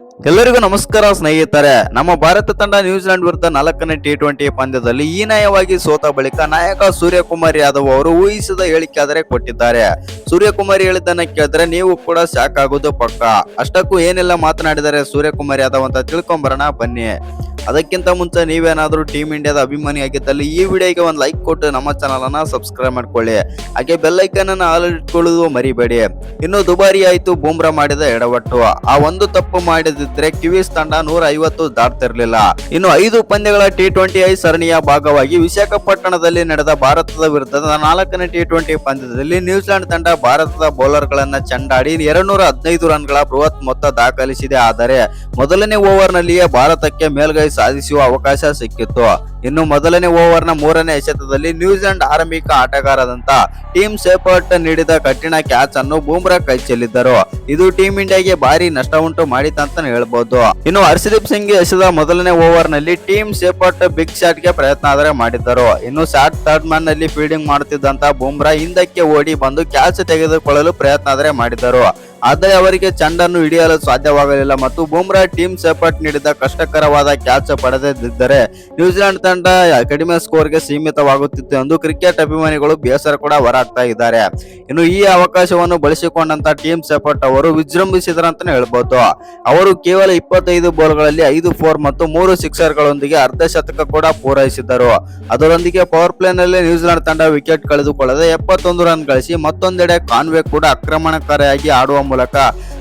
ಎಲ್ಲರಿಗೂ ನಮಸ್ಕಾರ ಸ್ನೇಹಿತರೆ. ನಮ್ಮ ಭಾರತ ತಂಡ ನ್ಯೂಜಿಲೆಂಡ್ ವಿರುದ್ಧ 4ನೇ ಟಿ20 ಪಂದ್ಯದಲ್ಲಿ ಹೀನಾಯವಾಗಿ ಸೋತ ಬಳಿಕ ನಾಯಕ ಸೂರ್ಯಕುಮಾರ್ ಯಾದವ್ ಅವರು ಊಹಿಸಿದ ಹೇಳಿಕೆ ಆದರೆ ಕೊಟ್ಟಿದ್ದಾರೆ. ಸೂರ್ಯಕುಮಾರ್ ಹೇಳಿದ್ದನ್ನ ಕೇಳಿದ್ರೆ ನೀವು ಕೂಡ ಶಾಕ್ ಆಗೋದು ಪಕ್ಕ. ಅಷ್ಟಕ್ಕೂ ಏನೆಲ್ಲ ಮಾತನಾಡಿದರೆ ಸೂರ್ಯಕುಮಾರ್ ಯಾದವ್ ಅಂತ ತಿಳ್ಕೊಂಬರೋಣ ಬನ್ನಿ. ಅದಕ್ಕಿಂತ ಮುಂಚೆ ನೀವೇನಾದ್ರೂ ಟೀಮ್ ಇಂಡಿಯಾದ ಅಭಿಮಾನಿ ಆಗಿದ್ದಲ್ಲಿ ಈ ವಿಡಿಯೋಗೆ ಒಂದು ಲೈಕ್ ಕೊಟ್ಟು ನಮ್ಮ ಚಾನಲ್ ಅನ್ನ ಸಬ್ಸ್ಕ್ರೈಬ್ ಮಾಡ್ಕೊಳ್ಳಿ. ಹಾಗೆ ಬೆಲ್ ಐಕಾನ್ ಅನ್ನು ಆಲ್ ಇಟ್ಕೊಳ್ಳೋದು ಮರಿಬೇಡಿ. ಇನ್ನು ದುಬಾರಿ ಆಯ್ತು ಬೂಮ್ರಾ ಮಾಡಿದ ಎಡವಟ್ಟು. ಆ ಒಂದು ತಪ್ಪು ಮಾಡಿದಿದ್ರೆ ಕಿವೀಸ್ ತಂಡ 150 ದಾಟ್ತಿರ್ಲಿಲ್ಲ. ಇನ್ನು 5 ಪಂದ್ಯಗಳ ಟಿ20 ಸರಣಿಯ ಭಾಗವಾಗಿ ವಿಶಾಖಪಟ್ಟಣದಲ್ಲಿ ನಡೆದ ಭಾರತದ ವಿರುದ್ಧದ 4ನೇ ಟಿ20 ಪಂದ್ಯದಲ್ಲಿ ನ್ಯೂಜಿಲೆಂಡ್ ತಂಡ ಭಾರತದ ಬೌಲರ್ ಗಳನ್ನ ಚೆಂಡಾಡಿ 215 ರನ್ಗಳ ಬೃಹತ್ ಮೊತ್ತ ದಾಖಲಿಸಿದೆ. ಆದರೆ ಮೊದಲನೇ ಓವರ್ ನಲ್ಲಿಯೇ ಭಾರತಕ್ಕೆ ಮೇಲ್ಗೈ ಸಾಧಿಸುವ ಅವಕಾಶ ಸಿಕ್ಕಿತ್ತು. ಇನ್ನು ಮೊದಲನೇ ಓವರ್ನ 3ನೇ ಎಸೆತದಲ್ಲಿ ನ್ಯೂಜಿಲೆಂಡ್ ಆರಂಭಿಕ ಆಟಗಾರದಂತ ಟೀಮ್ ಶೆಫರ್ಡ್ ನೀಡಿದ ಕಠಿಣ ಕ್ಯಾಚ್ ಅನ್ನು ಬೂಮ್ರಾ ಕೈ ಚೆಲ್ಲಿದ್ದರು. ಇದು ಟೀಮ್ ಇಂಡಿಯಾಗೆ ಭಾರಿ ನಷ್ಟ ಉಂಟು ಮಾಡಿತಂತ ಹೇಳ್ಬೋದು. ಇನ್ನು ಹರ್ಷದೀಪ್ ಸಿಂಗ್ ಎಸೆದ ಮೊದಲನೇ ಓವರ್ ನಲ್ಲಿ ಟೀಮ್ ಶೆಫರ್ಡ್ ಬಿಗ್ ಶಾಟ್ ಗೆ ಪ್ರಯತ್ನ ಆದರೆ ಮಾಡಿದ್ದರು. ಇನ್ನು ಶಾಟ್ ಥರ್ಡ್ ಮ್ಯಾನ್ ನಲ್ಲಿ ಫೀಲ್ಡಿಂಗ್ ಮಾಡುತ್ತಿದ್ದಂತ ಬೂಮ್ರಾ ಹಿಂದಕ್ಕೆ ಓಡಿ ಬಂದು ಕ್ಯಾಚ್ ತೆಗೆದುಕೊಳ್ಳಲು ಪ್ರಯತ್ನ ಆದರೆ ಮಾಡಿದ್ದರು. ಆದರೆ ಅವರಿಗೆ ಚೆಂಡನ್ನು ಹಿಡಿಯಲು ಸಾಧ್ಯವಾಗಲಿಲ್ಲ ಮತ್ತು ಬೂಮ್ರಾ ಟೀಮ್ ಶೆಫರ್ಡ್ ನೀಡಿದ ಕಷ್ಟಕರವಾದ ಕ್ಯಾಚ್ ಪಡೆದಿದ್ದರೆ ನ್ಯೂಜಿಲೆಂಡ್ ತಂಡ ಕಡಿಮೆ ಸ್ಕೋರ್ಗೆ ಸೀಮಿತವಾಗುತ್ತಿತ್ತು ಎಂದು ಕ್ರಿಕೆಟ್ ಅಭಿಮಾನಿಗಳು ಬೇಸರ ಕೂಡ ಹೊರಹಾಕ್ತಾ ಇದ್ದಾರೆ. ಇನ್ನು ಈ ಅವಕಾಶವನ್ನು ಬಳಸಿಕೊಂಡಂತ ಟೀಮ್ ಶೆಫರ್ಡ್ ಅವರು ವಿಜೃಂಭಿಸಿದರಂತಾನೆ ಹೇಳ್ಬೋದು. ಅವರು ಕೇವಲ 25 ಬಾಲ್ಗಳಲ್ಲಿ 5 4 ಮತ್ತು 3 ಸಿಕ್ಸರ್ಗಳೊಂದಿಗೆ ಅರ್ಧ ಶತಕ ಕೂಡ ಪೂರೈಸಿದ್ದರು. ಅದರೊಂದಿಗೆ ಪವರ್ ಪ್ಲೇ ನಲ್ಲಿ ನ್ಯೂಜಿಲೆಂಡ್ ತಂಡ ವಿಕೆಟ್ ಕಳೆದುಕೊಳ್ಳದೆ 71 ರನ್ ಗಳಿಸಿ ಮತ್ತೊಂದೆಡೆ ಕಾನ್ವೆ ಕೂಡ ಆಕ್ರಮಣಕಾರಿಯಾಗಿ ಆಡುವ ಮೂಲಕ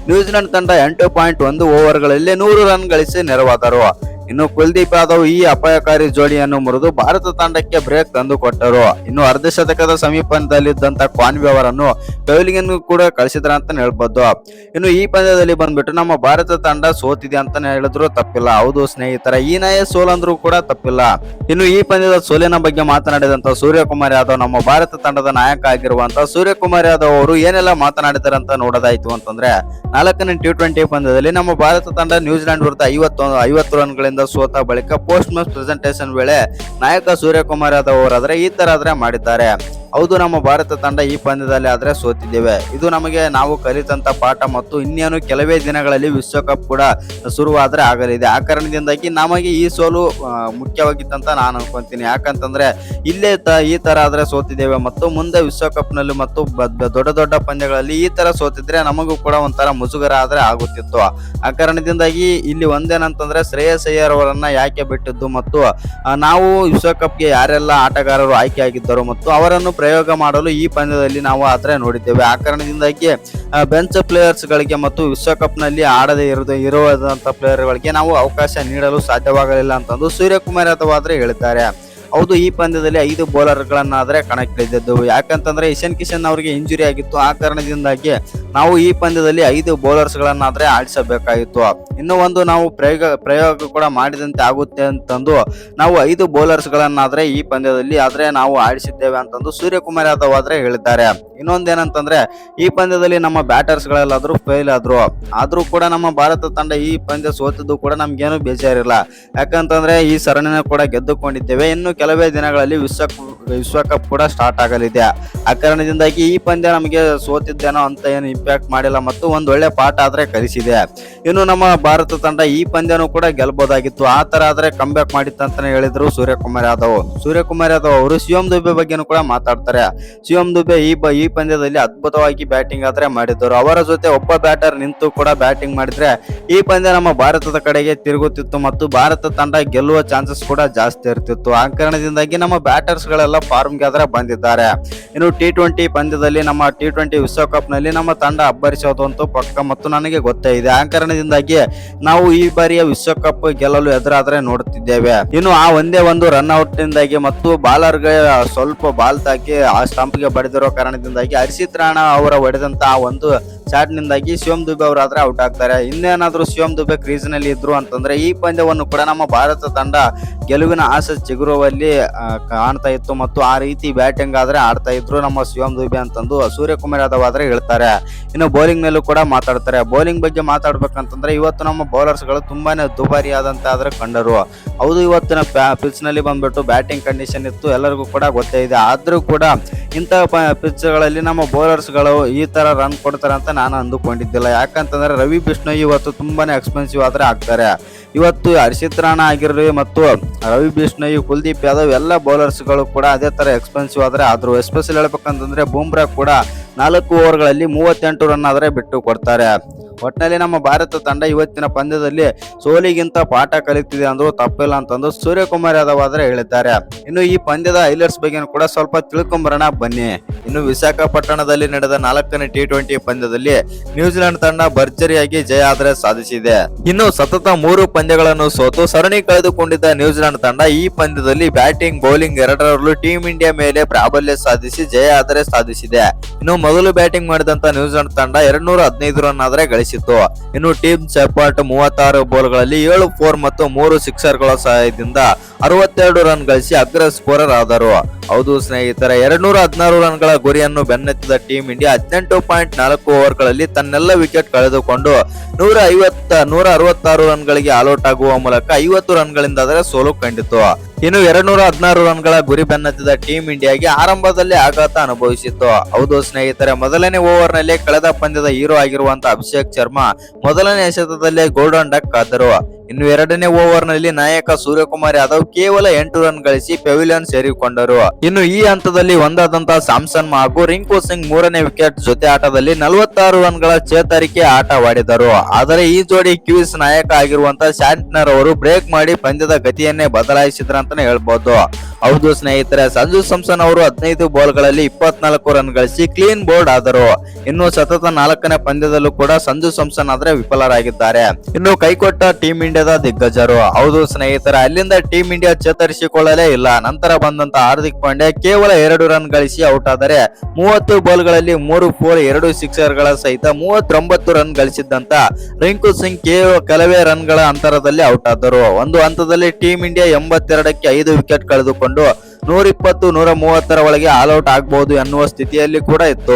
ನ್ಯೂಜಿಲೆಂಡ್ ತಂಡ 8.1 ಓವರ್ಗಳಲ್ಲಿ 100 ರನ್ ಗಳಿಸಿ ನೆರವಾದರು. ಇನ್ನು ಕುಲ್ದೀಪ್ ಯಾದವ್ ಈ ಅಪಾಯಕಾರಿ ಜೋಡಿಯನ್ನು ಮುರಿದು ಭಾರತ ತಂಡಕ್ಕೆ ಬ್ರೇಕ್ ತಂದುಕೊಟ್ಟರು. ಇನ್ನು ಅರ್ಧ ಶತಕದ ಸಮೀಪದಲ್ಲಿದ್ದಂತ ಕಾನ್ವೆ ಅವರನ್ನು ಪೆವಿಲಿಯನ್ ಕೂಡ ಕಳಿಸಿದ್ರ ಅಂತ ಹೇಳ್ಬೋದು. ಇನ್ನು ಈ ಪಂದ್ಯದಲ್ಲಿ ಬಂದ್ಬಿಟ್ಟು ನಮ್ಮ ಭಾರತ ತಂಡ ಸೋತಿದೆ ಅಂತಾನೆ ಹೇಳಿದ್ರು ತಪ್ಪಿಲ್ಲ. ಹೌದು ಸ್ನೇಹಿತರ, ಹೀನಾಯ ಸೋಲಂದ್ರೂ ಕೂಡ ತಪ್ಪಿಲ್ಲ. ಇನ್ನು ಈ ಪಂದ್ಯದ ಸೋಲಿನ ಬಗ್ಗೆ ಮಾತನಾಡಿದಂತ ಸೂರ್ಯಕುಮಾರ್ ಯಾದವ್, ನಮ್ಮ ಭಾರತ ತಂಡದ ನಾಯಕ ಆಗಿರುವಂತಹ ಸೂರ್ಯಕುಮಾರ್ ಯಾದವ್ ಅವರು ಏನೆಲ್ಲ ಮಾತನಾಡಿದಾರೆ ಅಂತ ನೋಡೋದಾಯ್ತು ಅಂತಂದ್ರೆ, 4ನೇ ಟಿ20 ಪಂದ್ಯದಲ್ಲಿ ನಮ್ಮ ಭಾರತ ತಂಡ ನ್ಯೂಜಿಲೆಂಡ್ ವಿರುದ್ಧ 50 ರನ್ಗಳಿಂದ ಸೋತ ಬಳಿಕ ಪೋಸ್ಟ್ ಮ್ಯಾಚ್ ಪ್ರೆಸೆಂಟೇಷನ್ ವೇಳೆ ನಾಯಕ ಸೂರ್ಯಕುಮಾರ್ ಯಾದವ್ ಅವರಾದ್ರೆ ಈ ತರ ಆದ್ರೆ ಮಾಡಿದ್ದಾರೆ. ಹೌದು, ನಮ್ಮ ಭಾರತ ತಂಡ ಈ ಪಂದ್ಯದಲ್ಲಿ ಆದ್ರೆ ಸೋತಿದ್ದೇವೆ. ಇದು ನಮಗೆ ನಾವು ಕಲಿತಂತ ಪಾಠ ಮತ್ತು ಇನ್ನೇನು ಕೆಲವೇ ದಿನಗಳಲ್ಲಿ ವಿಶ್ವಕಪ್ ಕೂಡ ಶುರುವಾದ್ರೆ ಆಗಲಿದೆ. ಆ ಕಾರಣದಿಂದಾಗಿ ನಮಗೆ ಈ ಸೋಲು ಮುಖ್ಯವಾಗಿತ್ತಂತ ನಾನು ಅನ್ಕೊಂತೀನಿ. ಯಾಕಂತಂದ್ರೆ ಇಲ್ಲೇ ಈ ತರ ಆದ್ರೆ ಸೋತಿದ್ದೇವೆ ಮತ್ತು ಮುಂದೆ ವಿಶ್ವಕಪ್ ನಲ್ಲಿ ಮತ್ತು ದೊಡ್ಡ ದೊಡ್ಡ ಪಂದ್ಯಗಳಲ್ಲಿ ಈ ತರ ಸೋತಿದ್ರೆ ನಮಗೂ ಕೂಡ ಒಂಥರ ಮುಜುಗರ ಆದ್ರೆ ಆಗುತ್ತಿತ್ತು. ಆ ಕಾರಣದಿಂದಾಗಿ ಇಲ್ಲಿ ಒಂದೇನಂತಂದ್ರೆ ಶ್ರೇಯಸ್ ಅಯ್ಯರ್ ಅವರನ್ನ ಯಾಕೆ ಬಿಟ್ಟಿದ್ದು ಮತ್ತು ನಾವು ವಿಶ್ವಕಪ್ಗೆ ಯಾರೆಲ್ಲ ಆಟಗಾರರು ಆಯ್ಕೆ ಆಗಿದ್ದರು ಮತ್ತು ಅವರನ್ನು ಪ್ರಯೋಗ ಮಾಡಲು ಈ ಪಂದ್ಯದಲ್ಲಿ ನಾವು ಆದ್ರೆ ನೋಡಿದ್ದೇವೆ. ಆ ಕಾರಣದಿಂದಾಗಿ ಬೆಂಚ್ ಪ್ಲೇಯರ್ಸ್ ಗಳಿಗೆ ಮತ್ತು ವಿಶ್ವಕಪ್ ನಲ್ಲಿ ಆಡದೆ ಇರುವಂತ ಪ್ಲೇಯರ್ ಗಳಿಗೆ ನಾವು ಅವಕಾಶ ನೀಡಲು ಸಾಧ್ಯವಾಗಲಿಲ್ಲ ಅಂತಂದು ಸೂರ್ಯಕುಮಾರ್ ಯಾದವ್ ಆದ್ರೆ ಹೇಳಿದ್ದಾರೆ. ಹೌದು, ಈ ಪಂದ್ಯದಲ್ಲಿ 5 ಬೌಲರ್ ಗಳನ್ನಾದ್ರೆ ಕಣಕ್ಕಿಳಿದಿದ್ದವು. ಯಾಕಂತಂದ್ರೆ ಇಶಾನ್ ಕಿಶನ್ ಅವರಿಗೆ ಇಂಜುರಿ ಆಗಿತ್ತು. ಆ ಕಾರಣದಿಂದಾಗಿ ನಾವು ಈ ಪಂದ್ಯದಲ್ಲಿ 5 ಬೌಲರ್ಸ್ ಗಳನ್ನಾದ್ರೆ ಆಡಿಸಬೇಕಾಗಿತ್ತು. ಇನ್ನು ಒಂದು ನಾವು ಪ್ರಯೋಗ ಕೂಡ ಮಾಡಿದಂತೆ ಆಗುತ್ತೆ ಅಂತಂದು ನಾವು 5 ಬೌಲರ್ಸ್ ಗಳನ್ನಾದ್ರೆ ಈ ಪಂದ್ಯದಲ್ಲಿ ಆದ್ರೆ ನಾವು ಆಡಿಸಿದ್ದೇವೆ ಅಂತಂದು ಸೂರ್ಯಕುಮಾರ್ ಯಾದವ್ ಆದ್ರೆ ಹೇಳಿದ್ದಾರೆ. ಇನ್ನೊಂದೇನಂತಂದ್ರೆ ಈ ಪಂದ್ಯದಲ್ಲಿ ನಮ್ಮ ಬ್ಯಾಟರ್ಸ್ ಗಳೆಲ್ಲಾದ್ರೂ ಫೇಲ್ ಆದ್ರೂ ಕೂಡ ನಮ್ಮ ಭಾರತ ತಂಡ ಈ ಪಂದ್ಯ ಸೋತಿದ್ದು ಕೂಡ ನಮ್ಗೇನು ಬೇಜಾರಿಲ್ಲ. ಯಾಕಂತಂದ್ರೆ ಈ ಸರಣಿನ ಕೂಡ ಗೆದ್ದುಕೊಂಡಿದ್ದೇವೆ. ಇನ್ನು ಕೆಲವೇ ದಿನಗಳಲ್ಲಿ ವಿಶ್ವಕಪ್ ಕೂಡ ಸ್ಟಾರ್ಟ್ ಆಗಲಿದೆ. ಆ ಕಾರಣದಿಂದಾಗಿ ಈ ಪಂದ್ಯ ನಮಗೆ ಸೋತಿದ್ದೇನೋ ಅಂತ ಏನು ಇಂಪ್ಯಾಕ್ಟ್ ಮಾಡಿಲ್ಲ ಮತ್ತು ಒಂದ್ ಒಳ್ಳೆ ಪಾಠ ಆದ್ರೆ ಕಲಿಸಿದೆ. ಇನ್ನು ನಮ್ಮ ಭಾರತ ತಂಡ ಈ ಪಂದ್ಯನೂ ಕೂಡ ಗೆಲ್ಬಹುದಾಗಿತ್ತು. ಆ ತರ ಆದ್ರೆ ಕಂಬ್ಯಾಕ್ ಮಾಡಿತ್ತಂತಾನೆ ಹೇಳಿದ್ರು ಸೂರ್ಯಕುಮಾರ್ ಯಾದವ್. ಸೂರ್ಯಕುಮಾರ್ ಯಾದವ್ ಅವರು ಶಿವಂ ದುಬೆ ಬಗ್ಗೆನೂ ಕೂಡ ಮಾತಾಡ್ತಾರೆ. ಶಿವಂ ದುಬೆ ಈ ಪಂದ್ಯದಲ್ಲಿ ಅದ್ಭುತವಾಗಿ ಬ್ಯಾಟಿಂಗ್ ಆದ್ರೆ ಮಾಡಿದ್ದರು. ಅವರ ಜೊತೆ ಒಬ್ಬ ಬ್ಯಾಟರ್ ನಿಂತು ಕೂಡ ಬ್ಯಾಟಿಂಗ್ ಮಾಡಿದ್ರೆ ಈ ಪಂದ್ಯ ನಮ್ಮ ಭಾರತದ ಕಡೆಗೆ ತಿರುಗುತ್ತಿತ್ತು ಮತ್ತು ಭಾರತ ತಂಡ ಗೆಲ್ಲುವ ಚಾನ್ಸಸ್ ಕೂಡ ಜಾಸ್ತಿ ಇರ್ತಿತ್ತು. ಆ ಕಾರಣದಿಂದಾಗಿ ನಮ್ಮ ಬ್ಯಾಟರ್ಸ್ ಗಳೆಲ್ಲ ಫಾರ್ಮ್ಗೆ ಆದ್ರೆ ಬಂದಿದ್ದಾರೆ. ಇನ್ನು ಟಿ20 ಪಂದ್ಯದಲ್ಲಿ ನಮ್ಮ ಟಿ20 ವಿಶ್ವಕಪ್ ನಲ್ಲಿ ನಮ್ಮ ತಂಡ ಅಬ್ಬರಿಸೋದು ಅಂತೂ ಪಕ್ಕ ಮತ್ತು ನನಗೆ ಗೊತ್ತೇ ಇದೆ. ಆ ಕಾರಣದಿಂದಾಗಿ ನಾವು ಈ ಬಾರಿಯ ವಿಶ್ವಕಪ್ ಗೆಲ್ಲಲು ಎದುರಾದ್ರೆ ನೋಡುತ್ತಿದ್ದೇವೆ. ಇನ್ನು ಆ ಒಂದೇ ಒಂದು ರನ್ ಔಟ್ ನಿಂದಾಗಿ ಮತ್ತು ಬಾಲರ್ಗೆ ಸ್ವಲ್ಪ ಬಾಲ್ ತಾಕಿ ಆ ಸ್ಟಂಪ್ ಗೆ ಬಡಿದಿರೋ ಕಾರಣದಿಂದಾಗಿ ಹರ್ಷಿತ್ ರಾಣಾ ಅವರ ಹೊಡೆದಂತ ಆ ಒಂದು ಶಾಟ್ ನಿಂದಾಗಿ ಶಿವಂ ದುಬೆ ಅವರಾದ್ರೆ ಔಟ್ ಆಗ್ತಾರೆ. ಇನ್ನೇನಾದ್ರೂ ಶಿವಂ ದುಬೆ ಕ್ರೀಸ್ ನಲ್ಲಿ ಇದ್ರು ಅಂತಂದ್ರೆ ಈ ಪಂದ್ಯವನ್ನು ಕೂಡ ನಮ್ಮ ಭಾರತ ತಂಡ ಗೆಲುವಿನ ಆಸೆ ಚಿಗುರುವಲ್ಲಿ ಕಾಣ್ತಾ ಇತ್ತು ಮತ್ತು ಆ ರೀತಿ ಬ್ಯಾಟಿಂಗ್ ಆದ್ರೆ ಆಡ್ತಾ ಇದ್ರು ನಮ್ಮ ಶಿವಂ ದುಬೆ ಅಂತಂದು ಸೂರ್ಯಕುಮಾರ್ ಯಾದವ್ ಆದ್ರೆ ಹೇಳ್ತಾರೆ. ಇನ್ನು ಬೌಲಿಂಗ್ ಮೇಲೂ ಕೂಡ ಮಾತಾಡ್ತಾರೆ. ಬೌಲಿಂಗ್ ಬಗ್ಗೆ ಮಾತಾಡ್ಬೇಕಂತಂದ್ರೆ ಇವತ್ತು ನಮ್ಮ ಬೌಲರ್ಸ್ ಗಳು ತುಂಬಾನೇ ದುಬಾರಿ ಆದಂತ ಆದ್ರೆ ಕಂಡರು. ಹೌದು, ಇವತ್ತಿನ ಪಿಚ್ ನಲ್ಲಿ ಬಂದ್ಬಿಟ್ಟು ಬ್ಯಾಟಿಂಗ್ ಕಂಡೀಷನ್ ಇತ್ತು, ಎಲ್ಲರಿಗೂ ಕೂಡ ಗೊತ್ತೇ ಇದೆ. ಆದ್ರೂ ಕೂಡ ಇಂತಹ ಪಿಚ್ಗಳಲ್ಲಿ ನಮ್ಮ ಬೌಲರ್ಸ್ಗಳು ಈ ತರ ರನ್ ಕೊಡ್ತಾರೆ ಅಂತ ನಾನು ಅಂದುಕೊಂಡಿದ್ದಿಲ್ಲ. ಯಾಕಂತಂದ್ರೆ ರವಿ ಬಿಷ್ಣೋಯ್ ಇವತ್ತು ತುಂಬಾನೇ ಎಕ್ಸ್ಪೆನ್ಸಿವ್ ಆದ್ರೆ ಆಗ್ತಾರೆ. ಇವತ್ತು ಹರ್ಷಿತ್ ರಾಣಾ ಆಗಿರಲಿ ಮತ್ತು ರವಿ ಬಿಷ್ಣೋಯ್, ಕುಲ್ದೀಪ್ ಯಾದವ್ ಎಲ್ಲ ಬೌಲರ್ಸ್ಗಳು ಕೂಡ ಅದೇ ತರ ಎಕ್ಸ್ಪೆನ್ಸಿವ್ ಆದ್ರೆ ಆದ್ರು. ಎಸ್ಪೆಷಲಿ ಹೇಳ್ಬೇಕಂತಂದ್ರೆ ಬೂಮ್ರಾ ಕೂಡ 4 ಓವರ್ಗಳಲ್ಲಿ 38 ರನ್ ಆದ್ರೆ ಬಿಟ್ಟು ಕೊಡ್ತಾರೆ. ಒಟ್ಟಿನಲ್ಲಿ ನಮ್ಮ ಭಾರತ ತಂಡ ಇವತ್ತಿನ ಪಂದ್ಯದಲ್ಲಿ ಸೋಲಿಗಿಂತ ಪಾಠ ಕಲಿತಿದೆ ಅಂದ್ರೂ ತಪ್ಪಿಲ್ಲ ಅಂತಂದು ಸೂರ್ಯಕುಮಾರ್ ಯಾದವ್ ಆದ್ರೆ ಹೇಳಿದ್ದಾರೆ. ಇನ್ನು ಈ ಪಂದ್ಯದ ಹೈಲೈಟ್ಸ್ ಬಗ್ಗೆ ಕೂಡ ಸ್ವಲ್ಪ ತಿಳ್ಕೊಂಬರೋಣ ಬನ್ನಿ. ಇನ್ನು ವಿಶಾಖಪಟ್ಟಣದಲ್ಲಿ ನಡೆದ 4ನೇ T20 ಪಂದ್ಯದಲ್ಲಿ ನ್ಯೂಜಿಲೆಂಡ್ ತಂಡ ಭರ್ಜರಿಯಾಗಿ ಜಯ ಆದ್ರೆ ಸಾಧಿಸಿದೆ. ಇನ್ನು ಸತತ 3 ಪಂದ್ಯಗಳನ್ನು ಸೋತು ಸರಣಿ ಕಳೆದುಕೊಂಡಿದ್ದ ನ್ಯೂಜಿಲೆಂಡ್ ತಂಡ ಈ ಪಂದ್ಯದಲ್ಲಿ ಬ್ಯಾಟಿಂಗ್ ಬೌಲಿಂಗ್ ಎರಡರಲ್ಲೂ ಟೀಂ ಇಂಡಿಯಾ ಮೇಲೆ ಪ್ರಾಬಲ್ಯ ಸಾಧಿಸಿ ಜಯ ಆದ್ರೆ ಸಾಧಿಸಿದೆ. ಇನ್ನು ಮೊದಲು ಬ್ಯಾಟಿಂಗ್ ಮಾಡಿದಂತ ನ್ಯೂಜಿಲೆಂಡ್ ತಂಡ 215 ರನ್ ಆದ್ರೆ ಗಳಿಸಿತ್ತು. ಇನ್ನು ಟೀಮ್ ಶೆಫರ್ಡ್ 36 ಬಾಲ್ಗಳಲ್ಲಿ 7 4 ಮತ್ತು 3 ಸಿಕ್ಸರ್ಗಳ ಸಹಾಯದಿಂದ 62 ರನ್ ಗಳಿಸಿ ಅಗ್ರ ಸ್ಕೋರರ್ ಆದರು. ಹೌದು ಸ್ನೇಹಿತರೆ, 216 ರನ್ಗಳ ಗುರಿಯನ್ನು ಬೆನ್ನತ್ತಿದ ಟೀಂ ಇಂಡಿಯಾ 18.4 ಓವರ್ಗಳಲ್ಲಿ ತನ್ನೆಲ್ಲ ವಿಕೆಟ್ ಕಳೆದುಕೊಂಡು 166 ರನ್ಗಳಿಗೆ ಆಲ್ಔಟ್ ಆಗುವ ಮೂಲಕ 50 ರನ್ಗಳಿಂದ ಸೋಲು ಕಂಡಿತು. ಇನ್ನು 216 ರನ್ಗಳ ಗುರಿ ಬೆನ್ನತ್ತಿದ ಟೀಂ ಇಂಡಿಯಾಗೆ ಆರಂಭದಲ್ಲಿ ಆಘಾತ ಅನುಭವಿಸಿತ್ತು. ಹೌದು ಸ್ನೇಹಿತರೆ, ಮೊದಲನೇ ಓವರ್ ನಲ್ಲಿ ಕಳೆದ ಪಂದ್ಯದ ಹೀರೋ ಆಗಿರುವಂತಹ ಅಭಿಷೇಕ್ ಶರ್ಮಾ ಮೊದಲನೇ ಎಸೆತದಲ್ಲೇ ಗೋಲ್ಡನ್ ಡಕ್ ಆದರು. ಇನ್ನು ಎರಡನೇ ಓವರ್ ನಲ್ಲಿ ನಾಯಕ ಸೂರ್ಯಕುಮಾರ್ ಯಾದವ್ ಕೇವಲ 8 ರನ್ ಗಳಿಸಿ ಪೆವಿಲಿಯನ್ ಸೇರಿಕೊಂಡರು. ಇನ್ನು ಈ ಹಂತದಲ್ಲಿ ಒಂದಾದಂತಹ ಸ್ಯಾಮ್ಸನ್ ಹಾಗೂ ರಿಂಕು ಸಿಂಗ್ 3ನೇ ವಿಕೆಟ್ ಜೊತೆ ಆಟದಲ್ಲಿ 46 ರನ್ಗಳ ಚೇತರಿಕೆ ಆಟವಾಡಿದರು. ಆದರೆ ಈ ಜೋಡಿ ಕ್ಯೂಸ್ ನಾಯಕ ಆಗಿರುವಂತಹ ಶಾಂಟ್ನರ್ ಅವರು ಬ್ರೇಕ್ ಮಾಡಿ ಪಂದ್ಯದ ಗತಿಯನ್ನೇ ಬದಲಾಯಿಸಿದ್ರ ಅಂತಾನೆ ಹೇಳ್ಬಹುದು. ಹೌದು ಸ್ನೇಹಿತರೆ, ಸಂಜು ಸ್ಯಾಮ್ಸನ್ ಅವರು 15 ಬಾಲ್ಗಳಲ್ಲಿ 24 ರನ್ ಗಳಿಸಿ ಕ್ಲೀನ್ ಬೋಲ್ಡ್ ಆದರು. ಇನ್ನು ಸತತ 4ನೇ ಪಂದ್ಯದಲ್ಲೂ ಕೂಡ ಸಂಜು ಸ್ಯಾಮ್ಸನ್ ಆದ್ರೆ ವಿಫಲರಾಗಿದ್ದಾರೆ. ಇನ್ನು ಕೈಕೊಟ್ಟ ಟೀಂ ಇಂಡಿಯಾದ ದಿಗ್ಗಜರು. ಹೌದು ಸ್ನೇಹಿತರೆ, ಅಲ್ಲಿಂದ ಟೀಂ ಇಂಡಿಯಾ ಚೇತರಿಸಿಕೊಳ್ಳಲೇ ಇಲ್ಲ. ನಂತರ ಬಂದಂತ ಹಾರ್ದಿಕ್ ಪಾಂಡ್ಯ ಕೇವಲ 2 ರನ್ ಗಳಿಸಿ ಔಟ್ ಆದರೆ 30 ಬಾಲ್ಗಳಲ್ಲಿ 3 4 2 ಸಿಕ್ಸರ್ಗಳ ಸಹಿತ 39 ರನ್ ಗಳಿಸಿದ್ದಂತ ರಿಂಕು ಸಿಂಗ್ ಕೆಲವೇ ರನ್ಗಳ ಅಂತರದಲ್ಲಿ ಔಟ್ ಆದರು. ಒಂದು ಹಂತದಲ್ಲಿ ಟೀಂ ಇಂಡಿಯಾ 82ಕ್ಕೆ 5 ವಿಕೆಟ್ ಕಳೆದುಕೊಂಡು 120-130 ಒಳಗೆ ಆಲ್ಔಟ್ ಆಗಬಹುದು ಎನ್ನುವ ಸ್ಥಿತಿಯಲ್ಲಿ ಕೂಡ ಇತ್ತು.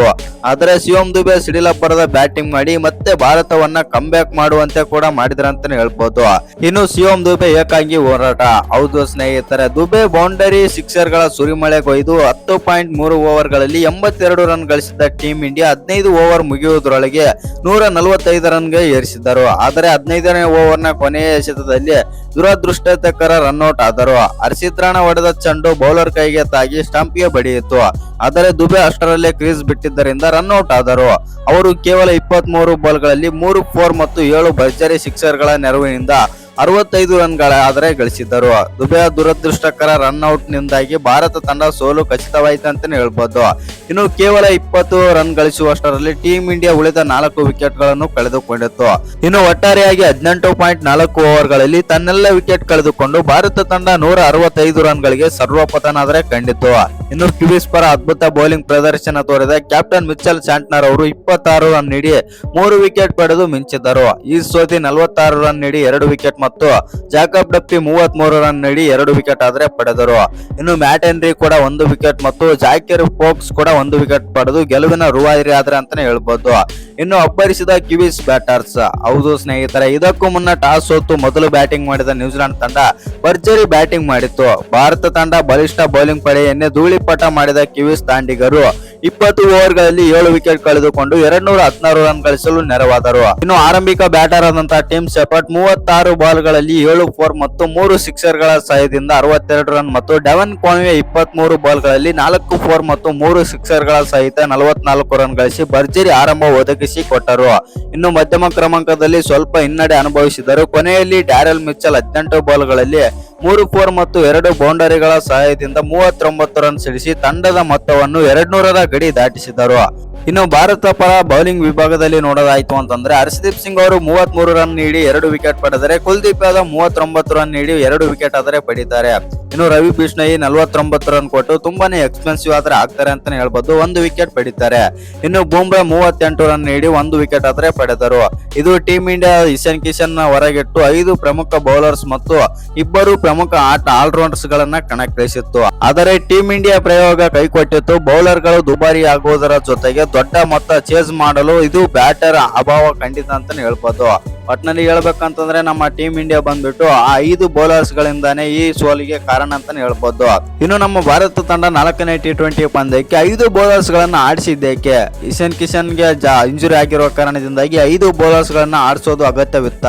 ಆದರೆ ಶಿವಂ ದುಬೆ ಸಿಡಿಲಬ್ಬರದ ಬ್ಯಾಟಿಂಗ್ ಮಾಡಿ ಮತ್ತೆ ಭಾರತವನ್ನ ಕಂಬ್ಯಾಕ್ ಮಾಡುವಂತೆ ಕೂಡ ಮಾಡಿದ್ರಂತಾನೆ ಹೇಳ್ಬಹುದು. ಇನ್ನು ಶಿವಂ ದುಬೆ ಏಕಾಂಗಿ ಹೋರಾಟ. ಹೌದು ಸ್ನೇಹಿತರೆ, ದುಬೆ ಬೌಂಡರಿ ಸಿಕ್ಸರ್ ಗಳ ಸುರಿಮಳೆಗೊಯ್ದು 10.3 ಓವರ್ಗಳಲ್ಲಿ 82 ರನ್ ಗಳಿಸಿದ್ದ ಟೀಂ ಇಂಡಿಯಾ 15 ಓವರ್ ಮುಗಿಯುವುದರೊಳಗೆ 145 ರನ್ಗೆ ಏರಿಸಿದ್ದರು. ಆದರೆ 15ನೇ ಓವರ್ನ ಕೊನೆಯ ಎಸೆತದಲ್ಲಿ ದುರದೃಷ್ಟಕರ ರನ್ಔಟ್ ಆದರು. ಹರ್ಷಿತ್ ರಾಣಾ ಹೊಡೆದ ಚೆಂಡು ಬೌಲರ್ ಕೈಗೆ ತಾಗಿ ಸ್ಟಂಪ್ಗೆ ಬಡಿಯಿತು. ಆದರೆ ದುಬೆ ಅಷ್ಟರಲ್ಲೇ ಕ್ರೀಸ್ ಬಿಟ್ಟಿದ್ದರಿಂದ ರನ್ಔಟ್ ಆದರು. ಅವರು ಕೇವಲ 23 ಬಾಲ್ಗಳಲ್ಲಿ 3 4 ಮತ್ತು 7 ಭರ್ಜರಿ ಸಿಕ್ಸರ್ಗಳ ನೆರವಿನಿಂದ 65 ರನ್ಗಳ ಆದರೆ ಗಳಿಸಿದ್ದರು. ದುಬೆಯ ದುರದೃಷ್ಟಕರ ರನ್ಔಟ್ ನಿಂದಾಗಿ ಭಾರತ ತಂಡ ಸೋಲು ಖಚಿತವಾಯಿತು ಅಂತಾನೆ ಹೇಳ್ಬೋದು. ಇನ್ನು ಕೇವಲ 20 ರನ್ ಗಳಿಸುವಷ್ಟರಲ್ಲಿ ಟೀಂ ಇಂಡಿಯಾ ಉಳಿದ 4 ವಿಕೆಟ್ ಗಳನ್ನು ಕಳೆದುಕೊಂಡಿತ್ತು. ಇನ್ನು ಒಟ್ಟಾರೆಯಾಗಿ 18.4 ಓವರ್ಗಳಲ್ಲಿ ತನ್ನೆಲ್ಲ ವಿಕೆಟ್ ಕಳೆದುಕೊಂಡು ಭಾರತ ತಂಡ 165 ರನ್ಗಳಿಗೆ ಸರ್ವಪತನ ಆದರೆ ಕಂಡಿತ್ತು. ಇನ್ನು ಕಿವೀಸ್ ಪರ ಅದ್ಭುತ ಬೌಲಿಂಗ್ ಪ್ರದರ್ಶನ ತೋರಿದ ಕ್ಯಾಪ್ಟನ್ ಮಿಚೆಲ್ ಸ್ಯಾಂಟ್ನರ್ ಅವರು 26 ರನ್ ನೀಡಿ 3 ವಿಕೆಟ್ ಪಡೆದು ಮಿಂಚಿದ್ದರು. ಈ ಸೋತಿ 46 ರನ್ ನೀಡಿ 2 ವಿಕೆಟ್ ಮತ್ತು ಜಾಕಬ್ ಡಪ್ಪಿ 33 ರನ್ ನೀಡಿ 2 ವಿಕೆಟ್ ಆದ್ರೆ ಪಡೆದರು. ಇನ್ನು ಮ್ಯಾಟ್ ಹೆನ್ರಿ ಕೂಡ 1 ವಿಕೆಟ್ ಮತ್ತು ಜಾಕಿರ್ ಫೋಕ್ಸ್ ಕೂಡ 1 ವಿಕೆಟ್ ಪಡೆದು ಗೆಲುವಿನ ರೂವಾರಿ ಆದ್ರೆ ಅಂತಾನೆ ಹೇಳ್ಬೋದು. ಇನ್ನು ಅಬ್ಬರಿಸಿದ ಕಿವೀಸ್ ಬ್ಯಾಟರ್ಸ್. ಹೌದು ಸ್ನೇಹಿತರೆ, ಇದಕ್ಕೂ ಮುನ್ನ ಟಾಸ್ ಸೋತು ಮೊದಲು ಬ್ಯಾಟಿಂಗ್ ಮಾಡಿದ ನ್ಯೂಜಿಲೆಂಡ್ ತಂಡ ಭರ್ಜರಿ ಬ್ಯಾಟಿಂಗ್ ಮಾಡಿತ್ತು. ಭಾರತ ತಂಡ ಬಲಿಷ್ಠ ಬೌಲಿಂಗ್ ಪಡೆಯನ್ನೇ ಧೂಳಿಪಟ ಮಾಡಿದ ಕಿವೀಸ್ ದಾಂಡಿಗರು 20 ಓವರ್ಗಳಲ್ಲಿ 7 ವಿಕೆಟ್ ಕಳೆದುಕೊಂಡು 216 ರನ್ ಗಳಿಸಲು ನೆರವಾದರು. ಇನ್ನು ಆರಂಭಿಕ ಬ್ಯಾಟರ್ ಆದಂತಹ ಟೀಮ್ ಶೆಫರ್ಡ್ 36 ಬಾಲ್ಗಳಲ್ಲಿ 7 4 ಮತ್ತು 3 ಸಿಕ್ಸರ್ಗಳ ಸಹಾಯದಿಂದ 62 ರನ್ ಮತ್ತು ಡೆವನ್ ಕಾನ್ವೆ 23 ಬಾಲ್ಗಳಲ್ಲಿ 4 4 ಮತ್ತು 3 ಸಿಕ್ಸರ್ಗಳ ಸಹಿತ 44 ರನ್ ಗಳಿಸಿ ಭರ್ಜರಿ ಆರಂಭ ಒದಗಿಸಿ ಕೊಟ್ಟರು. ಇನ್ನು ಮಧ್ಯಮ ಕ್ರಮಾಂಕದಲ್ಲಿ ಸ್ವಲ್ಪ ಹಿನ್ನಡೆ ಅನುಭವಿಸಿದರು. ಕೊನೆಯಲ್ಲಿ ಡ್ಯಾರೆಲ್ ಮಿಚೆಲ್ 18 ಬಾಲ್ಗಳಲ್ಲಿ 3 4 ಮತ್ತು 2 ಬೌಂಡರಿಗಳ ಸಹಾಯದಿಂದ 39 ರನ್ ಸಿಡಿಸಿ ತಂಡದ ಮೊತ್ತವನ್ನು 200ರ ಗಡಿ ದಾಟಿಸಿದರು. ಇನ್ನು ಭಾರತ ಪರ ಬೌಲಿಂಗ್ ವಿಭಾಗದಲ್ಲಿ ನೋಡೋದಾಯ್ತು ಅಂತಂದ್ರೆ ಹರ್ಷದೀಪ್ ಸಿಂಗ್ ಅವರು 33 ರನ್ ನೀಡಿ 2 ವಿಕೆಟ್ ಪಡೆದರೆ ಕುಲ್ದೀಪ್ ಯಾದವ್ 39 ರನ್ ನೀಡಿ 2 ವಿಕೆಟ್ ಆದರೆ ಪಡೆದಿದ್ದಾರೆ. ಇನ್ನು ರವಿ ಬಿಷ್ಣೋಯ್ 49 ರನ್ ಕೊಟ್ಟು ತುಂಬಾನೇ ಎಕ್ಸ್ಪೆನ್ಸಿವ್ ಆದ್ರೆ ಆಗ್ತಾರೆ ಅಂತಾನೆ ಹೇಳ್ಬೋದು, 1 ವಿಕೆಟ್ ಪಡಿತಾರೆ. ಇನ್ನು ಬೂಮ್ರಾ 38 ರನ್ ನೀಡಿ 1 ವಿಕೆಟ್ ಆದ್ರೆ ಪಡೆದರು. ಇದು ಟೀಮ್ ಇಂಡಿಯಾ ಇಶಾನ್ ಕಿಶನ್ ಹೊರಗಿಟ್ಟು 5 ಪ್ರಮುಖ ಬೌಲರ್ಸ್ ಮತ್ತು 2 ಪ್ರಮುಖ ಆಲ್ರೌಂಡರ್ಸ್ ಗಳನ್ನ ಕಣಕ್ಕಿಳಿಸಿತ್ತು. ಆದರೆ ಟೀಂ ಇಂಡಿಯಾ ಪ್ರಯೋಗ ಕೈಕೊಟ್ಟಿತ್ತು. ಬೌಲರ್ ಗಳು ದುಬಾರಿ ಆಗುವುದರ ಜೊತೆಗೆ ದೊಡ್ಡ ಮೊತ್ತ ಚೇಸ್ ಮಾಡಲು ಇದು ಬ್ಯಾಟರ್ ಅಭಾವ ಖಂಡಿತ ಅಂತಾನೆ ಹೇಳ್ಬೋದು. ಒಟ್ನಲ್ಲಿ ಹೇಳ್ಬೇಕಂತಂದ್ರೆ ನಮ್ಮ ಟೀಂ ಇಂಡಿಯಾ ಬಂದ್ಬಿಟ್ಟು ಆ 5 ಬೌಲರ್ಸ್ ಗಳಿಂದಾನೇ ಈ ಸೋಲಿಗೆ ಕಾರಣ ಅಂತಾನೆ ಹೇಳ್ಬೋದು. ಇನ್ನು ನಮ್ಮ ಭಾರತ ತಂಡ 4ನೇ T20 ಪಂದ್ಯಕ್ಕೆ 5 ಬೌಲರ್ಸ್ ಗಳನ್ನ ಆಡಿಸಿದ್ದೇಕೆ? ಇಶಾನ್ ಕಿಶನ್ಗೆ ಇಂಜುರಿ ಆಗಿರುವ ಕಾರಣದಿಂದಾಗಿ 5 ಬೌಲರ್ಸ್ ಗಳನ್ನ ಆಡಿಸೋದು ಅಗತ್ಯವಿತ್ತ?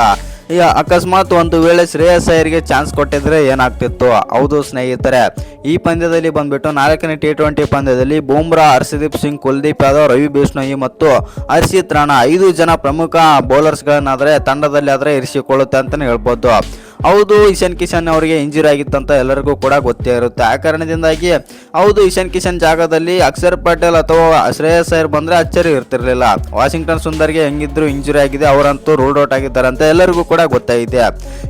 ಅಕಸ್ಮಾತ್ ಒಂದು ವೇಳೆ ಶ್ರೇಯಸ್ ಅಯ್ಯರ್ಗೆ ಚಾನ್ಸ್ ಕೊಟ್ಟಿದ್ರೆ ಏನಾಗ್ತಿತ್ತು? ಹೌದು ಸ್ನೇಹಿತರೆ, ಈ ಪಂದ್ಯದಲ್ಲಿ ಬಂದ್ಬಿಟ್ಟು 4ನೇ T20 ಪಂದ್ಯದಲ್ಲಿ ಬೂಮ್ರಾ, ಹರ್ಷದೀಪ್ ಸಿಂಗ್, ಕುಲ್ದೀಪ್ ಯಾದವ್, ರವಿ ಬಿಷ್ಣೋಯಿ ಮತ್ತು ಹರ್ಷಿತ್ ರಾಣಾ 5 ಜನ ಪ್ರಮುಖ ಬೌಲರ್ಸ್ ಗಳನ್ನಾದ್ರೆ ತಂಡದಲ್ಲಿ ಆದ್ರೆ ಇರಿಸಿಕೊಳ್ಳುತ್ತೆ ಅಂತಾನೆ ಹೇಳ್ಬೋದು. ಹೌದು, ಇಶಾನ್ ಕಿಶನ್ ಅವರಿಗೆ ಇಂಜುರಿ ಆಗಿತ್ತಂತ ಎಲ್ಲರಿಗೂ ಕೂಡ ಗೊತ್ತೇ ಇರುತ್ತೆ. ಆ ಕಾರಣದಿಂದಾಗಿ ಹೌದು, ಇಶಾನ್ ಕಿಶನ್ ಜಾಗದಲ್ಲಿ ಅಕ್ಷರ್ ಪಟೇಲ್ ಅಥವಾ ಶ್ರೇಯಸ್ ಅಯ್ಯರ್ ಬಂದ್ರೆ ಅಚ್ಚರಿ ಇರ್ತಿರ್ಲಿಲ್ಲ. ವಾಷಿಂಗ್ಟನ್ ಸುಂದರ್ಗೆ ಹೆಂಗಿದ್ರು ಇಂಜುರಿ ಆಗಿದೆ, ಅವರಂತೂ ರೂಲ್ಡ್ ಔಟ್ ಆಗಿದ್ದಾರೆ ಅಂತ ಎಲ್ಲರಿಗೂ ಕೂಡ ಗೊತ್ತಾಗಿದೆ.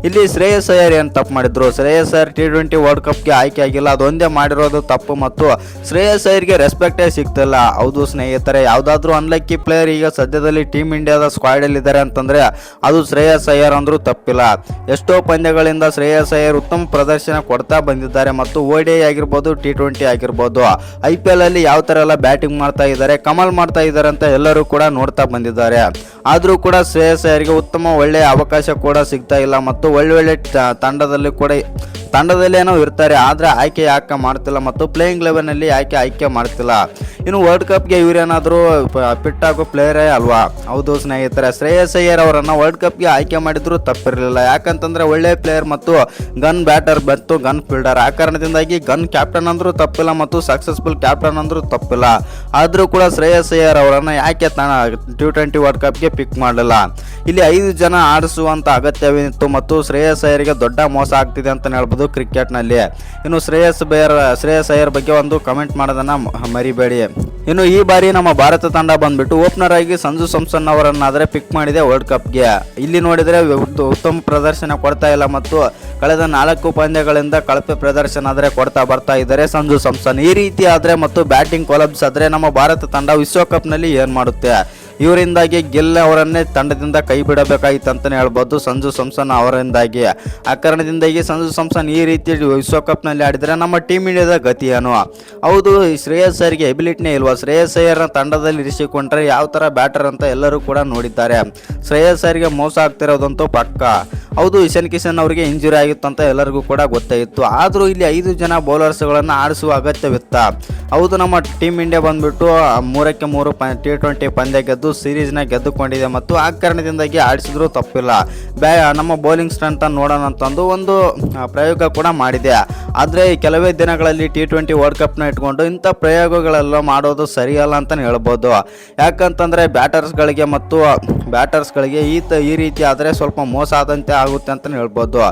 ಇಲ್ಲಿ ಶ್ರೇಯಸ್ ಅಯ್ಯರ್ ಏನು ತಪ್ಪು ಮಾಡಿದ್ರು? ಶ್ರೇಯಸ್ ಅಯ್ಯರ್ T20 ವರ್ಲ್ಡ್ ಕಪ್ಗೆ ಆಯ್ಕೆ ಆಗಿಲ್ಲ, ಅದೊಂದೇ ಮಾಡಿರೋದು ತಪ್ಪು ಮತ್ತು ಶ್ರೇಯಸ್ ಅಯ್ಯರ್ಗೆ ರೆಸ್ಪೆಕ್ಟೇ ಸಿಗ್ತಿಲ್ಲ. ಹೌದು ಸ್ನೇಹಿತರೆ, ಯಾವುದಾದ್ರೂ ಅನ್ಲಕ್ಕಿ ಪ್ಲೇಯರ್ ಈಗ ಸದ್ಯದಲ್ಲಿ ಟೀಮ್ ಇಂಡಿಯಾದ ಸ್ಕ್ವಾಡ್ ಅಲ್ಲಿ ಇದ್ದಾರೆ ಅಂತಂದ್ರೆ ಅದು ಶ್ರೇಯಸ್ ಅಯ್ಯರ್ ಅಂದ್ರೂ ತಪ್ಪಿಲ್ಲ. ಎಷ್ಟೋ ಪಂದ್ಯಗಳಿಂದ ಶ್ರೇಯಸ್ ಅಯ್ಯರ್ ಉತ್ತಮ ಪ್ರದರ್ಶನ ಕೊಡ್ತಾ ಬಂದಿದ್ದಾರೆ ಮತ್ತು ODI ಆಗಿರ್ಬೋದು, T20 ಆಗಿರ್ಬೋದು, IPL ಅಲ್ಲಿ ಯಾವ ತರ ಎಲ್ಲ ಬ್ಯಾಟಿಂಗ್ ಮಾಡ್ತಾ ಇದ್ದಾರೆ, ಕಮಾಲ್ ಮಾಡ್ತಾ ಇದ್ದಾರೆ ಅಂತ ಎಲ್ಲರೂ ಕೂಡ ನೋಡ್ತಾ ಬಂದಿದ್ದಾರೆ. ಆದ್ರೂ ಕೂಡ ಶ್ರೇಯಸ್ ಅಯ್ಯರ್ಗೆ ಒಳ್ಳೆಯ ಅವಕಾಶ ಕೂಡ ಸಿಗ್ತಾ ಇಲ್ಲ ಮತ್ತು ಒಳ್ಳೆ ತಂಡದಲ್ಲಿ ಏನೋ ಇರ್ತಾರೆ, ಆದ್ರೆ ಆಯ್ಕೆ ಯಾಕೆ ಮಾಡ್ತಿಲ್ಲ ಮತ್ತು ಪ್ಲೇಯಿಂಗ್ ಲೆವೆನ್ ಅಲ್ಲಿ ಆಯ್ಕೆ ಮಾಡ್ತಿಲ್ಲ. ಇನ್ನು ವರ್ಲ್ಡ್ ಕಪ್ಗೆ ಇವರೇನಾದರೂ ಫಿಟ್ ಆಗೋ ಪ್ಲೇಯರೇ ಅಲ್ವಾ? ಹೌದು ಸ್ನೇಹಿತರೆ, ಶ್ರೇಯಸ್ ಅಯ್ಯರ್ ಅವರನ್ನ ವರ್ಲ್ಡ್ ಕಪ್ಗೆ ಆಯ್ಕೆ ಮಾಡಿದ್ರು ತಪ್ಪಿರಲಿಲ್ಲ. ಯಾಕಂತಂದ್ರೆ ಒಳ್ಳೆ ಪ್ಲೇಯರ್ ಮತ್ತು ಗನ್ ಬ್ಯಾಟರ್ ಮತ್ತು ಗನ್ ಫೀಲ್ಡರ್. ಆ ಕಾರಣದಿಂದಾಗಿ ಗನ್ ಕ್ಯಾಪ್ಟನ್ ಅಂದ್ರೂ ತಪ್ಪಿಲ್ಲ ಮತ್ತು ಸಕ್ಸಸ್ಫುಲ್ ಕ್ಯಾಪ್ಟನ್ ಅಂದ್ರೂ ತಪ್ಪಿಲ್ಲ. ಆದ್ರೂ ಕೂಡ ಶ್ರೇಯಸ್ ಅಯ್ಯರ್ ಅವರನ್ನ ಯಾಕೆ T20 ವರ್ಲ್ಡ್ ಕಪ್ಗೆ ಪಿಕ್ ಮಾಡಲಿಲ್ಲ? ಇಲ್ಲಿ 5 ಜನ ಆಡಿಸುವಂತ ಅಗತ್ಯವಿತ್ತು ಮತ್ತು ಶ್ರೇಯಸ್ ಅಯ್ಯರ್ಗೆ ದೊಡ್ಡ ಮೋಸ ಆಗ್ತಿದೆ ಅಂತ ಹೇಳ್ಬೋದು ಕ್ರಿಕೆಟ್ನಲ್ಲಿ. ಇನ್ನು ಶ್ರೇಯಸ್ ಅಯ್ಯರ್ ಬಗ್ಗೆ ಒಂದು ಕಮೆಂಟ್ ಮಾಡೋದನ್ನ ಮರಿಬೇಡಿ. ಇನ್ನು ಈ ಬಾರಿ ನಮ್ಮ ಭಾರತ ತಂಡ ಬಂದ್ಬಿಟ್ಟು ಓಪನರ್ ಆಗಿ ಸಂಜು ಸ್ಯಾಮ್ಸನ್ ಅವರನ್ನಾದ್ರೆ ಪಿಕ್ ಮಾಡಿದೆ ವರ್ಲ್ಡ್ ಕಪ್ಗೆ. ಇಲ್ಲಿ ನೋಡಿದ್ರೆ ಉತ್ತಮ ಪ್ರದರ್ಶನ ಕೊಡ್ತಾ ಇಲ್ಲ ಮತ್ತು ಕಳೆದ 4 ಪಂದ್ಯಗಳಿಂದ ಕಳಪೆ ಪ್ರದರ್ಶನ ಆದ್ರೆ ಕೊಡ್ತಾ ಬರ್ತಾ ಇದ್ದಾರೆ ಸಂಜು ಸ್ಯಾಮ್ಸನ್. ಈ ರೀತಿ ಆದ್ರೆ ಮತ್ತು ಬ್ಯಾಟಿಂಗ್ ಕೊಲಾಪ್ಸ್ ಆದ್ರೆ ನಮ್ಮ ಭಾರತ ತಂಡ ವಿಶ್ವಕಪ್ನಲ್ಲಿ ಏನ್ ಮಾಡುತ್ತೆ? ಇವರಿಂದಾಗಿ ಗಿಲ್ ಅವರನ್ನೇ ತಂಡದಿಂದ ಕೈ ಬಿಡಬೇಕಾಗಿತ್ತು ಅಂತಾನೆ ಹೇಳ್ಬೋದು ಸಂಜು ಸ್ಯಾಮ್ಸನ್ ಅವರಿಂದಾಗಿ. ಆ ಕಾರಣದಿಂದಾಗಿ ಸಂಜು ಸ್ಯಾಮ್ಸನ್ ಈ ರೀತಿ ವಿಶ್ವಕಪ್ನಲ್ಲಿ ಆಡಿದ್ರೆ ನಮ್ಮ ಟೀಮ್ ಇಂಡಿಯಾದ ಗತಿ ಏನು? ಹೌದು, ಶ್ರೇಯಸ್ ಅಯ್ಯರ್ಗೆ ಎಬಿಲಿಟಿನೇ ಇಲ್ವಾ? ಶ್ರೇಯಸ್ ಅಯ್ಯರ್ನ ತಂಡದಲ್ಲಿ ಇರಿಸಿಕೊಂಡ್ರೆ ಯಾವ ತರ ಬ್ಯಾಟರ್ ಅಂತ ಎಲ್ಲರೂ ಕೂಡ ನೋಡಿದ್ದಾರೆ. ಶ್ರೇಯಸ್ ಅಯ್ಯರ್ಗೆ ಮೋಸ ಆಗ್ತಿರೋದಂತೂ ಪಕ್ಕ. ಹೌದು, ಇಶಾನ್ ಕಿಶನ್ ಅವರಿಗೆ ಇಂಜುರಿ ಆಗಿತ್ತು ಅಂತ ಎಲ್ಲರಿಗೂ ಕೂಡ ಗೊತ್ತಾಯಿತು. ಆದರೂ ಇಲ್ಲಿ 5 ಜನ ಬೌಲರ್ಸ್ಗಳನ್ನು ಆಡಿಸುವ ಅಗತ್ಯವಿತ್ತ? ಹೌದು, ನಮ್ಮ ಟೀಮ್ ಇಂಡಿಯಾ ಬಂದ್ಬಿಟ್ಟು 3ಕ್ಕೆ 3 T20 ಪಂದ್ಯ ಗೆದ್ದು ಸೀರೀಸ್ನ ಗೆದ್ದುಕೊಂಡಿದೆ ಮತ್ತು ಆ ಕಾರಣದಿಂದಾಗಿ ಆಡಿಸಿದ್ರು ತಪ್ಪಿಲ್ಲ. ನಮ್ಮ ಬೌಲಿಂಗ್ ಸ್ಟ್ರೆಂತ್ ನೋಡೋಣ ಅಂತಂದು ಒಂದು ಪ್ರಯೋಗ ಕೂಡ ಮಾಡಿದೆ. ಆದರೆ ಕೆಲವೇ ದಿನಗಳಲ್ಲಿ T20 ವರ್ಲ್ಡ್ ಕಪ್ನ ಇಟ್ಕೊಂಡು ಇಂಥ ಪ್ರಯೋಗಗಳೆಲ್ಲ ಮಾಡೋದು ಸರಿಯಲ್ಲ ಅಂತಲೇ ಹೇಳ್ಬೋದು. ಯಾಕಂತಂದರೆ ಬ್ಯಾಟರ್ಸ್ಗಳಿಗೆ ಈ ರೀತಿ ಆದರೆ ಸ್ವಲ್ಪ ಮೋಸ ಆದಂತೆ ಆಗುತ್ತೆ ಅಂತಲೇ ಹೇಳ್ಬೋದು.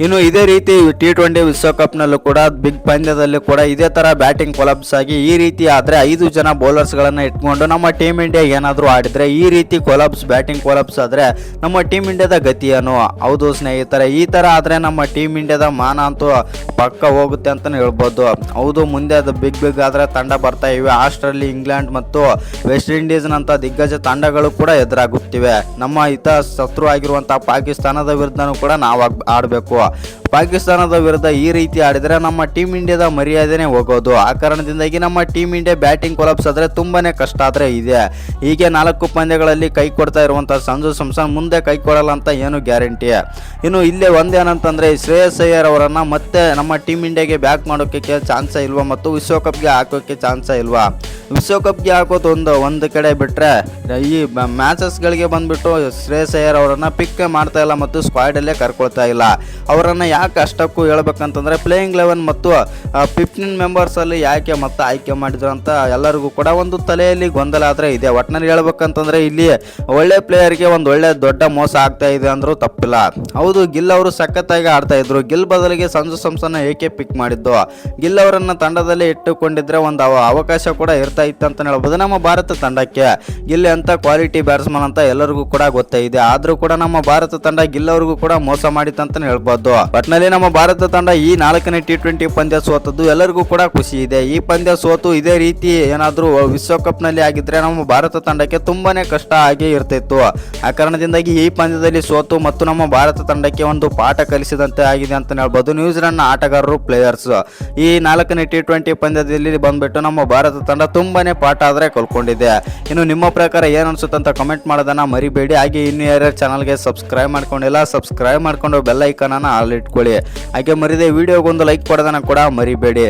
ಇನ್ನು ಇದೇ ರೀತಿ T20 ವಿಶ್ವಕಪ್ನಲ್ಲೂ ಕೂಡ ಬಿಗ್ ಪಂದ್ಯದಲ್ಲಿ ಕೂಡ ಇದೇ ಥರ ಬ್ಯಾಟಿಂಗ್ ಕೊಲಾಪ್ಸ್ ಆಗಿ ಈ ರೀತಿ ಆದರೆ 5 ಜನ ಬೌಲರ್ಸ್ಗಳನ್ನು ಇಟ್ಕೊಂಡು ನಮ್ಮ ಟೀಮ್ ಇಂಡಿಯಾ ಏನಾದರೂ ಆಡಿದರೆ ಈ ರೀತಿ ಬ್ಯಾಟಿಂಗ್ ಕೊಲಾಪ್ಸ್ ಆದರೆ ನಮ್ಮ ಟೀಮ್ ಇಂಡಿಯಾದ ಗತಿ ಏನು? ಹೌದು ಸ್ನೇಹಿತರೆ, ಈ ಥರ ಆದರೆ ನಮ್ಮ ಟೀಮ್ ಇಂಡಿಯಾದ ಮಾನ ಅಂತೂ ಪಕ್ಕ ಹೋಗುತ್ತೆ ಅಂತಲೇ ಹೇಳ್ಬೋದು. ಹೌದು, ಮುಂದೆ ಅದು ಬಿಗ್ ಆದರೆ ತಂಡ ಬರ್ತಾ ಇವೆ. ಆಸ್ಟ್ರೇಲಿಯಾ, ಇಂಗ್ಲೆಂಡ್ ಮತ್ತು ವೆಸ್ಟ್ ಇಂಡೀಸ್ನಂಥ ದಿಗ್ಗಜ ತಂಡಗಳು ಕೂಡ ಎದುರಾಗುತ್ತಿವೆ. ನಮ್ಮ ಶತ್ರು ಆಗಿರುವಂತಹ ಪಾಕಿಸ್ತಾನದ ವಿರುದ್ಧನೂ ಕೂಡ ನಾವು ಆಡಬೇಕು. ಪಾಕಿಸ್ತಾನದ ವಿರುದ್ಧ ಈ ರೀತಿ ಆಡಿದರೆ ನಮ್ಮ ಟೀಮ್ ಇಂಡಿಯಾದ ಮರ್ಯಾದೆನೇ ಹೋಗೋದು. ಆ ಕಾರಣದಿಂದಾಗಿ ನಮ್ಮ ಟೀಮ್ ಇಂಡಿಯಾ ಬ್ಯಾಟಿಂಗ್ ಕೊಲಾಪ್ಸ್ ಆದರೆ ತುಂಬಾನೇ ಕಷ್ಟ ಆದರೆ ಇದೆ. ಹೀಗೆ 4 ಪಂದ್ಯಗಳಲ್ಲಿ ಕೈ ಕೊಡ್ತಾ ಇರುವಂತಹ ಸಂಜು ಸ್ಯಾಮ್ಸನ್ ಮುಂದೆ ಕೈ ಕೊಡಲ್ಲ ಅಂತ ಏನು ಗ್ಯಾರಂಟಿ? ಇನ್ನು ಇಲ್ಲೇ ಒಂದೇನಂತಂದ್ರೆ ಶ್ರೇಯಸ್ ಅಯ್ಯರ್ ಅವರನ್ನ ಮತ್ತೆ ನಮ್ಮ ಟೀಮ್ ಇಂಡಿಯಾಗೆ ಬ್ಯಾಕ್ ಮಾಡೋಕ್ಕೆ ಚಾನ್ಸೇ ಇಲ್ವಾ ಮತ್ತು ವಿಶ್ವಕಪ್ಗೆ ಹಾಕೋಕ್ಕೆ ಚಾನ್ಸೇ ಇಲ್ವಾ? ವಿಶ್ವಕಪ್ಗೆ ಹಾಕೋದು ಒಂದು ಕಡೆ ಬಿಟ್ಟರೆ ಈ ಮ್ಯಾಚಸ್ಗಳಿಗೆ ಬಂದ್ಬಿಟ್ಟು ಶ್ರೇಯಸ್ ಅಯ್ಯರ್ ಅವರನ್ನ ಪಿಕ್ ಮಾಡ್ತಾ ಇಲ್ಲ ಮತ್ತು ಸ್ಕ್ವಾಡಲ್ಲೇ ಕರ್ಕೊಳ್ತಾ ಇಲ್ಲ. ಅವರನ್ನು ಯಾಕೆ ಅಷ್ಟಕ್ಕೂ ಹೇಳ್ಬೇಕಂತಂದರೆ ಪ್ಲೇಯಿಂಗ್ 11 ಮತ್ತು 15 ಮೆಂಬರ್ಸಲ್ಲಿ ಯಾಕೆ ಮತ್ತೆ ಆಯ್ಕೆ ಮಾಡಿದ್ರು ಅಂತ ಎಲ್ಲರಿಗೂ ಕೂಡ ಒಂದು ತಲೆಯಲ್ಲಿ ಗೊಂದಲ ಆದರೆ ಇದೆ. ಒಟ್ಟಿನಲ್ಲಿ ಹೇಳ್ಬೇಕಂತಂದರೆ ಇಲ್ಲಿ ಒಳ್ಳೆ ಪ್ಲೇಯರ್ಗೆ ಒಂದು ಒಳ್ಳೆ ದೊಡ್ಡ ಮೋಸ ಆಗ್ತಾ ಇದೆ ಅಂದರೂ ತಪ್ಪಿಲ್ಲ. ಹೌದು, ಗಿಲ್ ಅವರು ಸಖತ್ತಾಗಿ ಆಡ್ತಾ ಇದ್ರು. ಗಿಲ್ ಬದಲಿಗೆ ಸಂಜು ಸ್ಯಾಮ್ಸನ್ ಏಕೆ ಪಿಕ್ ಮಾಡಿದ್ದು? ಗಿಲ್ ಅವರನ್ನು ತಂಡದಲ್ಲಿ ಇಟ್ಟುಕೊಂಡಿದ್ರೆ ಒಂದು ಅವಕಾಶ ಕೂಡ ಇರ್ತಾ ಇತ್ತು ಅಂತ ಹೇಳ್ಬೋದು ನಮ್ಮ ಭಾರತ ತಂಡಕ್ಕೆ. ಗಿಲ್ ಅಂತ ಕ್ವಾಲಿಟಿ ಬ್ಯಾಟ್ಸ್ಮನ್ ಅಂತ ಎಲ್ಲರಿಗೂ ಕೂಡ ಗೊತ್ತಾಗಿದೆ. ಆದ್ರೂ ಕೂಡ ನಮ್ಮ ಭಾರತ ತಂಡ ಗಿಲ್ ಅವ್ರಿಗೂ ಕೂಡ ಮೋಸ ಮಾಡಿತ್ತು ಅಂತಾನೆ ಹೇಳ್ಬೋದು. ಒಟ್ಟಿನಲ್ಲಿ ನಮ್ಮ ಭಾರತ ತಂಡ ಈ 4ನೇ T20 ಪಂದ್ಯ ಸೋತದ್ದು ಎಲ್ಲರಿಗೂ ಕೂಡ ಖುಷಿ ಇದೆ. ಈ ಪಂದ್ಯ ಸೋತು ಇದೇ ರೀತಿ ಏನಾದರೂ ವಿಶ್ವಕಪ್ನಲ್ಲಿ ಆಗಿದ್ರೆ ನಮ್ಮ ಭಾರತ ತಂಡಕ್ಕೆ ತುಂಬಾನೇ ಕಷ್ಟ ಆಗೇ ಇರ್ತಿತ್ತು. ಆ ಕಾರಣದಿಂದಾಗಿ ಈ ಪಂದ್ಯದಲ್ಲಿ ಸೋತು ಮತ್ತು ನಮ್ಮ ಭಾರತ ತಂಡಕ್ಕೆ ಒಂದು ಪಾಠ ಕಲಿಸಿದಂತೆ ಆಗಿದೆ ಅಂತ ಹೇಳ್ಬೋದು ನ್ಯೂಜಿಲೆಂಡ್ನ ಆಟಗಾರರು ಪ್ಲೇಯರ್ಸ್. ಈ 4ನೇ T20 ಪಂದ್ಯದಲ್ಲಿ ಬಂದ್ಬಿಟ್ಟು ನಮ್ಮ ಭಾರತ ತಂಡ ತುಂಬಾನೇ ಪಾಠ ಆದರೆ ಕಲ್ಕೊಂಡಿದೆ. ಇನ್ನು ನಿಮ್ಮ ಪ್ರಕಾರ ಏನು ಅನ್ಸುತ್ತೆ ಅಂತ ಕಮೆಂಟ್ ಮಾಡೋದನ್ನ ಮರಿಬೇಡಿ. ಹಾಗೆ ಇನ್ನು ಯಾರ್ಯಾರು ಚಾನಲ್ಗೆ ಸಬ್ಸ್ಕ್ರೈಬ್ ಮಾಡ್ಕೊಂಡಿಲ್ಲ ಸಬ್ಸ್ಕ್ರೈಬ್ ಮಾಡ್ಕೊಂಡು ಬೆಲ್ ಐಕಾನನ್ನು ಆಲ್ ಇಟ್ಕೊಳ್ಳಿ. ಹಾಗೆ ಮರಿದೆ ವಿಡಿಯೋಗೊಂದು ಲೈಕ್ ಕೊಡೋದನ್ನ ಕೂಡ ಮರಿಬೇಡಿ.